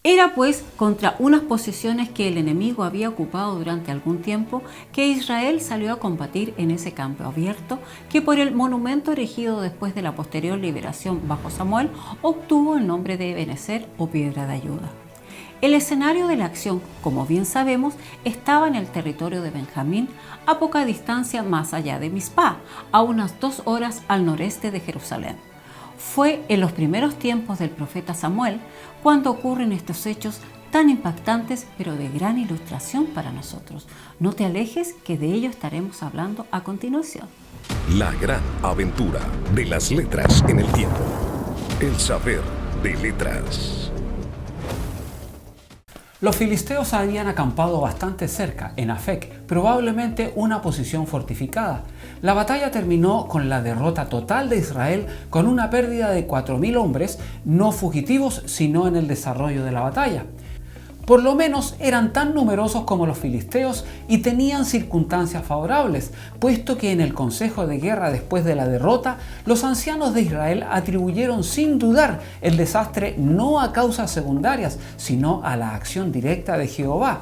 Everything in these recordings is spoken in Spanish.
Era pues contra unas posiciones que el enemigo había ocupado durante algún tiempo que Israel salió a combatir en ese campo abierto que por el monumento erigido después de la posterior liberación bajo Samuel obtuvo el nombre de Ebenezer o piedra de ayuda. El escenario de la acción, como bien sabemos, estaba en el territorio de Benjamín, a poca distancia más allá de Mizpah, a unas 2 horas al noreste de Jerusalén. Fue en los primeros tiempos del profeta Samuel cuando ocurren estos hechos tan impactantes pero de gran ilustración para nosotros. No te alejes, que de ello estaremos hablando a continuación. La gran aventura de las letras en el tiempo. El saber de letras. Los filisteos habían acampado bastante cerca, en Afec, probablemente una posición fortificada. La batalla terminó con la derrota total de Israel, con una pérdida de 4.000 hombres, no fugitivos, sino en el desarrollo de la batalla. Por lo menos eran tan numerosos como los filisteos y tenían circunstancias favorables, puesto que en el consejo de guerra después de la derrota, los ancianos de Israel atribuyeron sin dudar el desastre no a causas secundarias, sino a la acción directa de Jehová.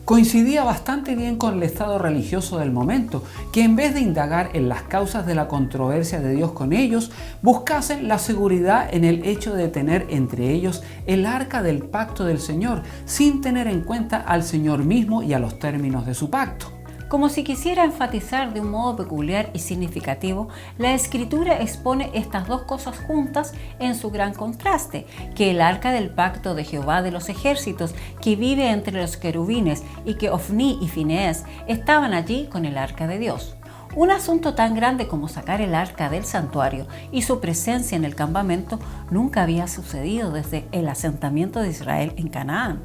Coincidía bastante bien con el estado religioso del momento, que en vez de indagar en las causas de la controversia de Dios con ellos, buscasen la seguridad en el hecho de tener entre ellos el arca del pacto del Señor, sin tener en cuenta al Señor mismo y a los términos de su pacto. Como si quisiera enfatizar de un modo peculiar y significativo, la Escritura expone estas dos cosas juntas en su gran contraste, que el arca del pacto de Jehová de los ejércitos, que vive entre los querubines, y que Ofní y Finees estaban allí con el arca de Dios. Un asunto tan grande como sacar el arca del santuario y su presencia en el campamento nunca había sucedido desde el asentamiento de Israel en Canaán.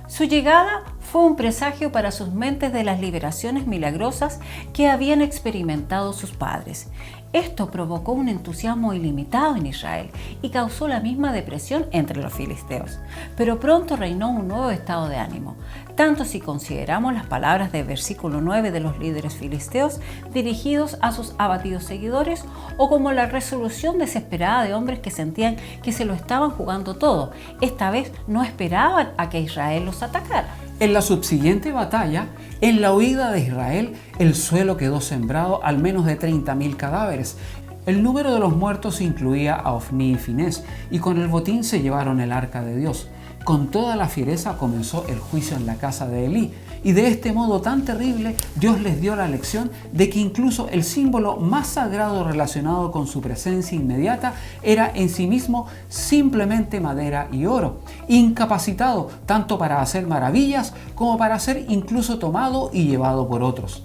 Su llegada fue un presagio para sus mentes de las liberaciones milagrosas que habían experimentado sus padres. Esto provocó un entusiasmo ilimitado en Israel y causó la misma depresión entre los filisteos. Pero pronto reinó un nuevo estado de ánimo, tanto si consideramos las palabras del versículo 9 de los líderes filisteos dirigidos a sus abatidos seguidores, o como la resolución desesperada de hombres que sentían que se lo estaban jugando todo. Esta vez no esperaban a que Israel los atacara. En la subsiguiente batalla, en la huida de Israel, el suelo quedó sembrado al menos de 30.000 cadáveres. El número de los muertos incluía a Ofní y Finés, y con el botín se llevaron el arca de Dios. Con toda la fiereza comenzó el juicio en la casa de Elí, y de este modo tan terrible Dios les dio la lección de que incluso el símbolo más sagrado relacionado con su presencia inmediata era en sí mismo simplemente madera y oro, incapacitado tanto para hacer maravillas como para ser incluso tomado y llevado por otros.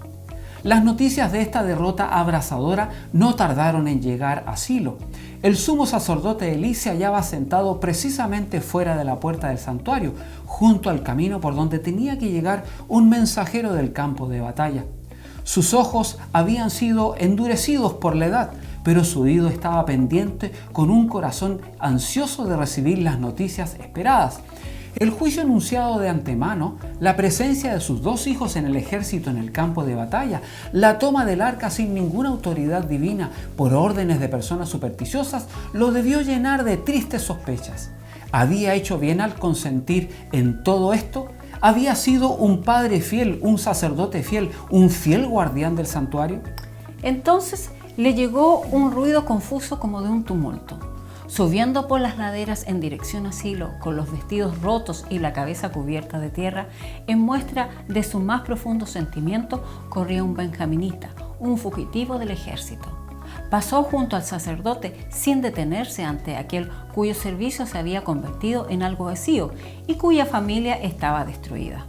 Las noticias de esta derrota abrasadora no tardaron en llegar a Silo. El sumo sacerdote Elí se hallaba sentado precisamente fuera de la puerta del santuario, junto al camino por donde tenía que llegar un mensajero del campo de batalla. Sus ojos habían sido endurecidos por la edad, pero su oído estaba pendiente con un corazón ansioso de recibir las noticias esperadas. El juicio anunciado de antemano, la presencia de sus 2 hijos en el ejército en el campo de batalla, la toma del arca sin ninguna autoridad divina por órdenes de personas supersticiosas, lo debió llenar de tristes sospechas. ¿Había hecho bien al consentir en todo esto? ¿Había sido un padre fiel, un sacerdote fiel, un fiel guardián del santuario? Entonces le llegó un ruido confuso como de un tumulto. Subiendo por las laderas en dirección a Silo, con los vestidos rotos y la cabeza cubierta de tierra, en muestra de su más profundo sentimiento, corría un benjaminita, un fugitivo del ejército. Pasó junto al sacerdote sin detenerse ante aquel cuyo servicio se había convertido en algo vacío y cuya familia estaba destruida.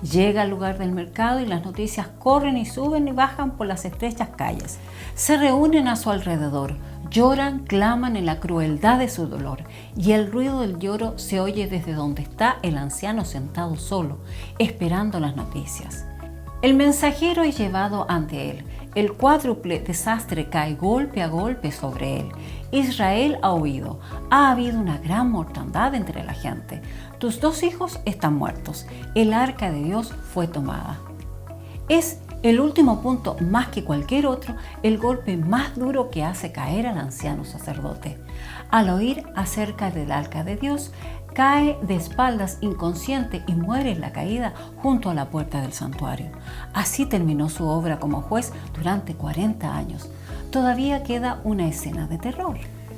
Llega al lugar del mercado y las noticias corren y suben y bajan por las estrechas calles. Se reúnen a su alrededor, lloran, claman en la crueldad de su dolor, y el ruido del lloro se oye desde donde está el anciano sentado solo, esperando las noticias. El mensajero es llevado ante él. El cuádruple desastre cae golpe a golpe sobre él. Israel ha huido. Ha habido una gran mortandad entre la gente. Tus 2 hijos están muertos. El arca de Dios fue tomada. Es el último punto, más que cualquier otro, el golpe más duro que hace caer al anciano sacerdote. Al oír acerca del arca de Dios, cae de espaldas inconsciente y muere en la caída junto a la puerta del santuario. Así terminó su obra como juez durante 40 años. Todavía queda una escena de terror.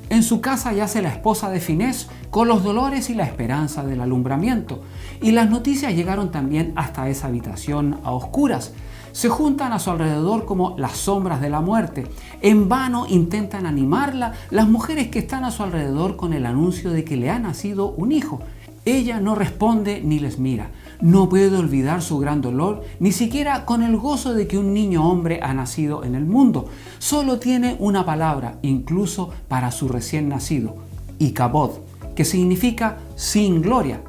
En su casa yace la esposa de Finés con los dolores y la esperanza del alumbramiento. Y las noticias llegaron también hasta esa habitación a oscuras. Se juntan a su alrededor como las sombras de la muerte. En vano intentan animarla las mujeres que están a su alrededor con el anuncio de que le ha nacido un hijo. Ella no responde ni les mira. No puede olvidar su gran dolor, ni siquiera con el gozo de que un niño hombre ha nacido en el mundo. Solo tiene una palabra, incluso para su recién nacido: Icabod, que significa sin gloria.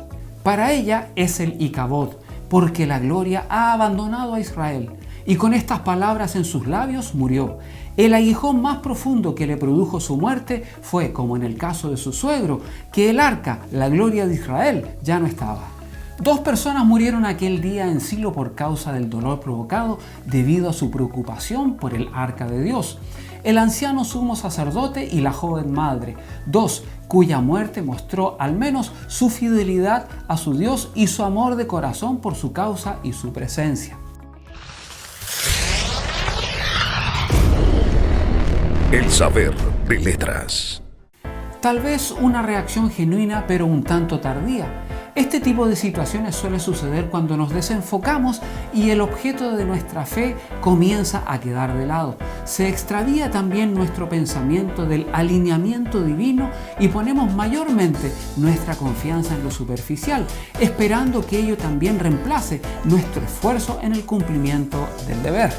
Para ella es el Icabod, porque la gloria ha abandonado a Israel. Y con estas palabras en sus labios murió. El aguijón más profundo que le produjo su muerte fue, como en el caso de su suegro, que el arca, la gloria de Israel, ya no estaba. 2 personas murieron aquel día en Silo por causa del dolor provocado debido a su preocupación por el arca de Dios. El anciano sumo sacerdote y la joven madre, 2 cuya muerte mostró al menos su fidelidad a su Dios y su amor de corazón por su causa y su presencia. El saber de letras. Tal vez una reacción genuina pero un tanto tardía. Este tipo de situaciones suele suceder cuando nos desenfocamos y el objeto de nuestra fe comienza a quedar de lado. Se extravía también nuestro pensamiento del alineamiento divino y ponemos mayormente nuestra confianza en lo superficial, esperando que ello también reemplace nuestro esfuerzo en el cumplimiento del deber.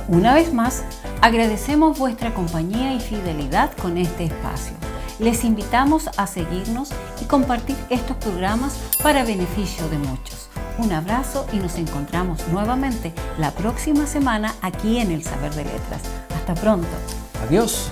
Una vez más, agradecemos vuestra compañía y fidelidad con este espacio. Les invitamos a seguirnos y compartir estos programas para beneficio de muchos. Un abrazo y nos encontramos nuevamente la próxima semana aquí en El Saber de Letras. Hasta pronto. Adiós.